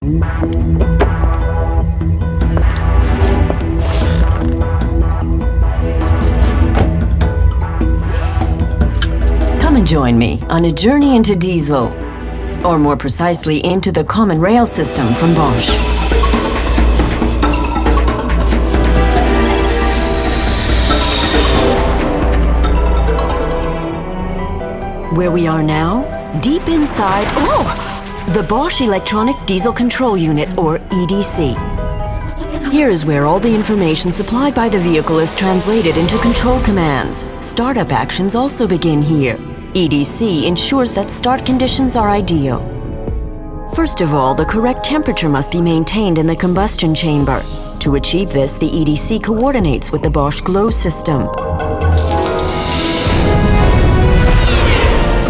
Come and join me on a journey into diesel, or more precisely into the common rail system from Bosch. Where we are now, deep inside, the Bosch Electronic Diesel Control Unit, or EDC. Here is where all the information supplied by the vehicle is translated into control commands. Startup actions also begin here. EDC ensures that start conditions are ideal. First of all, the correct temperature must be maintained in the combustion chamber. To achieve this, the EDC coordinates with the Bosch glow system.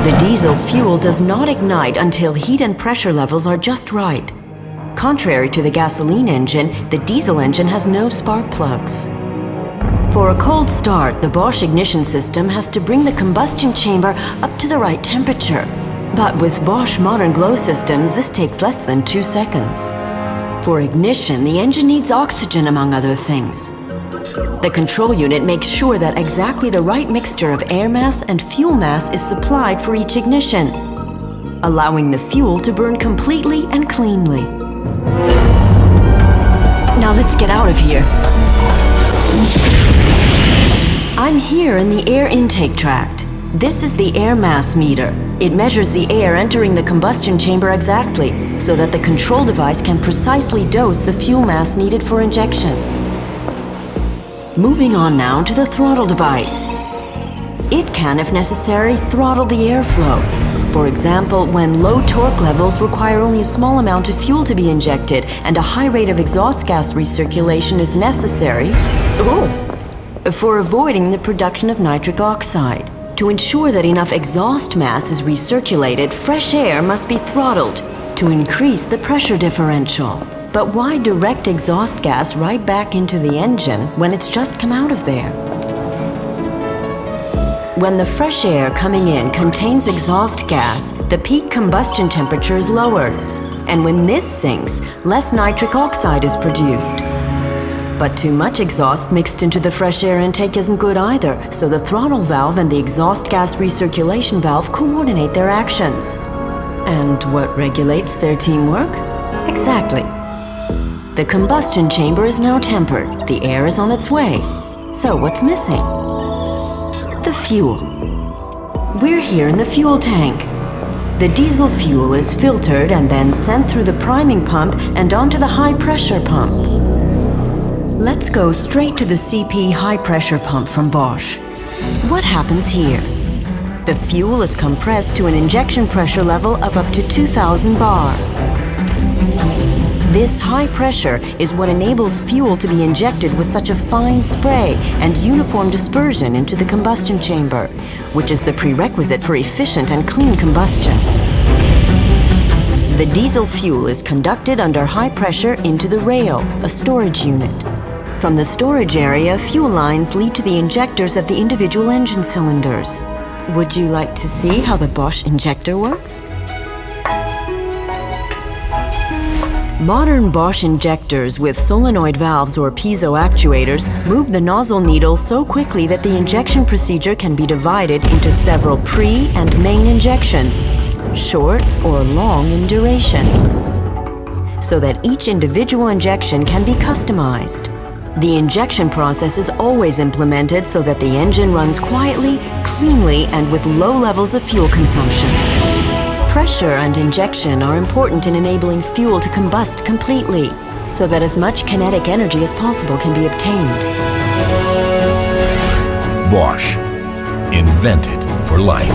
The diesel fuel does not ignite until heat and pressure levels are just right. Contrary to the gasoline engine, the diesel engine has no spark plugs. For a cold start, the Bosch ignition system has to bring the combustion chamber up to the right temperature. But with Bosch modern glow systems, this takes less than 2 seconds. For ignition, the engine needs oxygen, among other things. The control unit makes sure that exactly the right mixture of air mass and fuel mass is supplied for each ignition, allowing the fuel to burn completely and cleanly. Now let's get out of here. I'm here in the air intake tract. This is the air mass meter. It measures the air entering the combustion chamber exactly, so that the control device can precisely dose the fuel mass needed for injection. Moving on now to the throttle device. It can, if necessary, throttle the airflow. For example, when low torque levels require only a small amount of fuel to be injected and a high rate of exhaust gas recirculation is necessary, for avoiding the production of nitric oxide. To ensure that enough exhaust mass is recirculated, fresh air must be throttled to increase the pressure differential. But why direct exhaust gas right back into the engine when it's just come out of there? When the fresh air coming in contains exhaust gas, the peak combustion temperature is lowered. And when this sinks, less nitric oxide is produced. But too much exhaust mixed into the fresh air intake isn't good either, so the throttle valve and the exhaust gas recirculation valve coordinate their actions. And what regulates their teamwork? Exactly. The combustion chamber is now tempered. The air is on its way. So what's missing? The fuel. We're here in the fuel tank. The diesel fuel is filtered and then sent through the priming pump and onto the high-pressure pump. Let's go straight to the CP high-pressure pump from Bosch. What happens here? The fuel is compressed to an injection pressure level of up to 2,000 bar. This high pressure is what enables fuel to be injected with such a fine spray and uniform dispersion into the combustion chamber, which is the prerequisite for efficient and clean combustion. The diesel fuel is conducted under high pressure into the rail, a storage unit. From the storage area, fuel lines lead to the injectors of the individual engine cylinders. Would you like to see how the Bosch injector works? Modern Bosch injectors with solenoid valves or piezo actuators move the nozzle needle so quickly that the injection procedure can be divided into several pre- and main injections, short or long in duration, so that each individual injection can be customized. The injection process is always implemented so that the engine runs quietly, cleanly, and with low levels of fuel consumption. Pressure and injection are important in enabling fuel to combust completely, so that as much kinetic energy as possible can be obtained. Bosch. Invented for life.